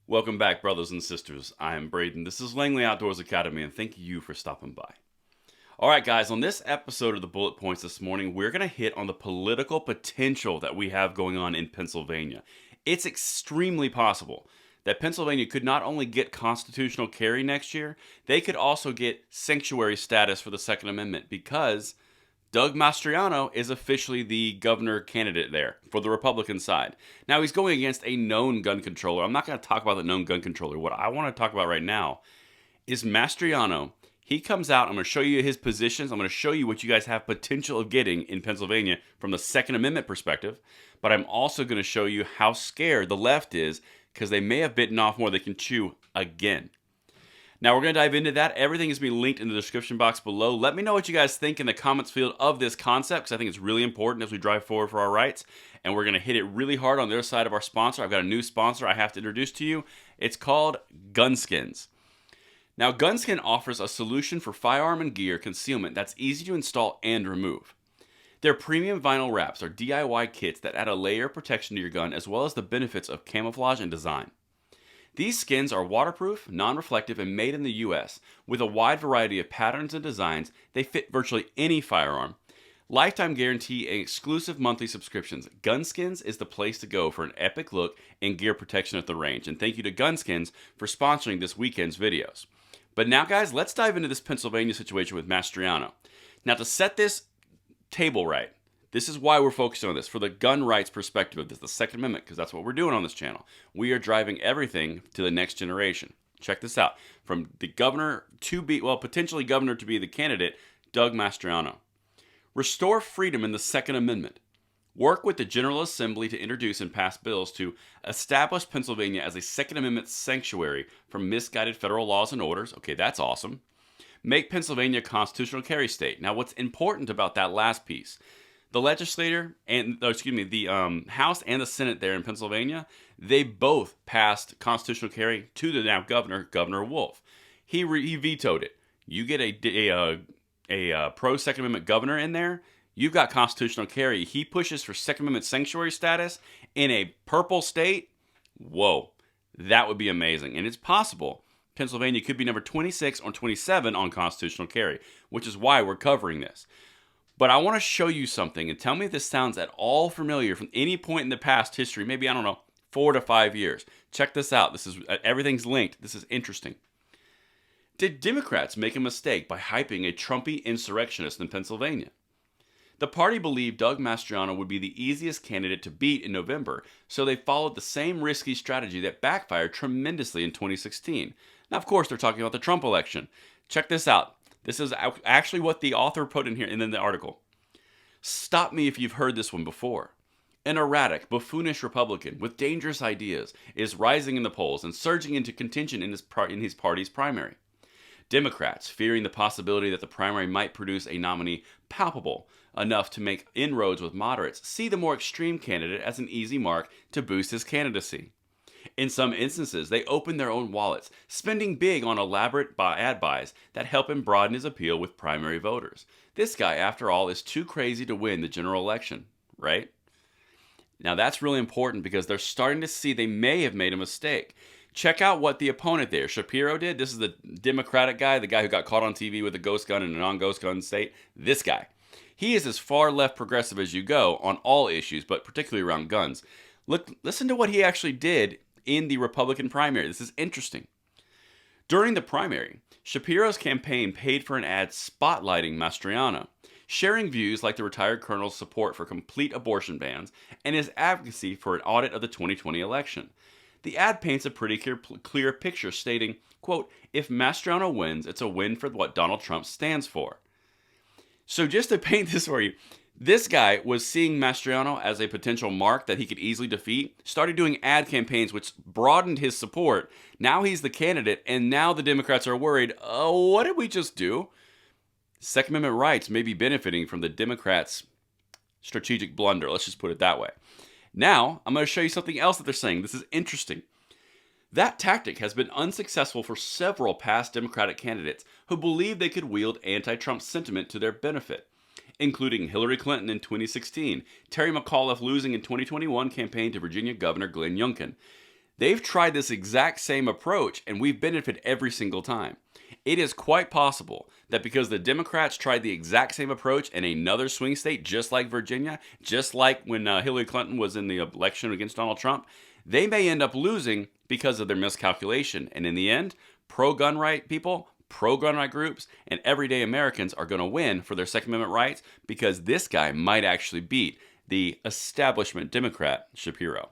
Welcome back, brothers and sisters. I am Braden. This is Langley Outdoors Academy, and thank you for stopping by. All right, guys, on this episode of the Bullet Points this morning, we're going to hit on the political potential that we have going on in Pennsylvania. It's extremely possible that Pennsylvania could not only get constitutional carry next year, they could also get sanctuary status for the Second Amendment because Doug Mastriano is officially the governor candidate there for the Republican side. Now, he's going against a known gun controller. I'm not going to talk about the known gun controller. What I want to talk about right now is Mastriano. He comes out. I'm going to show you his positions. I'm going to show you what you guys have potential of getting in Pennsylvania from the Second Amendment perspective. But I'm also going to show you how scared the left is because they may have bitten off more they can chew again. Now, we're going to dive into that. Everything is being linked in the description box below. Let me know what you guys think in the comments field of this concept, because I think it's really important as we drive forward for our rights. And we're going to hit it really hard on the other side of our sponsor. I've got a new sponsor I have to introduce to you. It's called Gunskins. Now, Gunskin offers a solution for firearm and gear concealment that's easy to install and remove. Their premium vinyl wraps are DIY kits that add a layer of protection to your gun, as well as the benefits of camouflage and design. These skins are waterproof, non-reflective, and made in the US. With a wide variety of patterns and designs, they fit virtually any firearm. Lifetime guarantee and exclusive monthly subscriptions. Gunskins is the place to go for an epic look and gear protection at the range. And thank you to Gunskins for sponsoring this weekend's videos. But now, guys, let's dive into this Pennsylvania situation with Mastriano. Now, to set this table right, this is why we're focusing on this, for the gun rights perspective of this, the Second Amendment, because that's what we're doing on this channel. We are driving everything to the next generation. Check this out. From the governor to be, well, potentially governor to be the candidate, Doug Mastriano. Restore freedom in the Second Amendment. Work with the General Assembly to introduce and pass bills to establish Pennsylvania as a Second Amendment sanctuary from misguided federal laws and orders. Okay, that's awesome. Make Pennsylvania a constitutional carry state. Now, what's important about that last piece? The the House and the Senate there in Pennsylvania, they both passed constitutional carry to the now governor, Governor Wolf. He vetoed it. You get a pro Second Amendment governor in there, you've got constitutional carry. He pushes for Second Amendment sanctuary status in a purple state. Whoa, that would be amazing. And it's possible Pennsylvania could be number 26 or 27 on constitutional carry, which is why we're covering this. But I want to show you something and tell me if this sounds at all familiar from any point in the past history, maybe, 4 to 5 years. Check this out. Everything's linked. This is interesting. Did Democrats make a mistake by hyping a Trumpy insurrectionist in Pennsylvania? The party believed Doug Mastriano would be the easiest candidate to beat in November, so they followed the same risky strategy that backfired tremendously in 2016. Now, of course, they're talking about the Trump election. Check this out. This is actually what the author put in here and in the article. Stop me if you've heard this one before. An erratic, buffoonish Republican with dangerous ideas is rising in the polls and surging into contention in his party's primary. Democrats, fearing the possibility that the primary might produce a nominee palpable enough to make inroads with moderates, see the more extreme candidate as an easy mark to boost his candidacy. In some instances, they open their own wallets, spending big on elaborate ad buys that help him broaden his appeal with primary voters. This guy, after all, is too crazy to win the general election, right? Now, that's really important because they're starting to see they may have made a mistake. Check out what the opponent there, Shapiro, did. This is the Democratic guy, the guy who got caught on TV with a ghost gun in a non-ghost gun state. This guy. He is as far left progressive as you go on all issues, but particularly around guns. Listen to what he actually did in the Republican primary. This is interesting. During the primary, Shapiro's campaign paid for an ad spotlighting Mastriano, sharing views like the retired colonel's support for complete abortion bans and his advocacy for an audit of the 2020 election. The ad paints a pretty clear picture stating, quote, if Mastriano wins, it's a win for what Donald Trump stands for. So just to paint this for you, this guy was seeing Mastriano as a potential mark that he could easily defeat, started doing ad campaigns which broadened his support. Now he's the candidate, and now the Democrats are worried, oh, what did we just do? Second Amendment rights may be benefiting from the Democrats' strategic blunder. Let's just put it that way. Now, I'm going to show you something else that they're saying. This is interesting. That tactic has been unsuccessful for several past Democratic candidates who believe they could wield anti-Trump sentiment to their benefit, including Hillary Clinton in 2016, Terry McAuliffe losing in 2021 campaign to Virginia Governor Glenn Youngkin. They've tried this exact same approach, and we've benefited every single time. It is quite possible that because the Democrats tried the exact same approach in another swing state, just like Virginia, just like when Hillary Clinton was in the election against Donald Trump, they may end up losing because of their miscalculation. And in the end, pro-gun right people, pro-gun right groups, and everyday Americans are going to win for their Second Amendment rights because this guy might actually beat the establishment Democrat, Shapiro.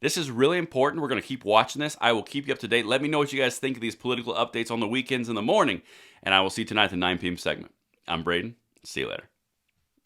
This is really important. We're going to keep watching this. I will keep you up to date. Let me know what you guys think of these political updates on the weekends in the morning, and I will see you tonight at the 9 p.m. segment. I'm Braden. See you later.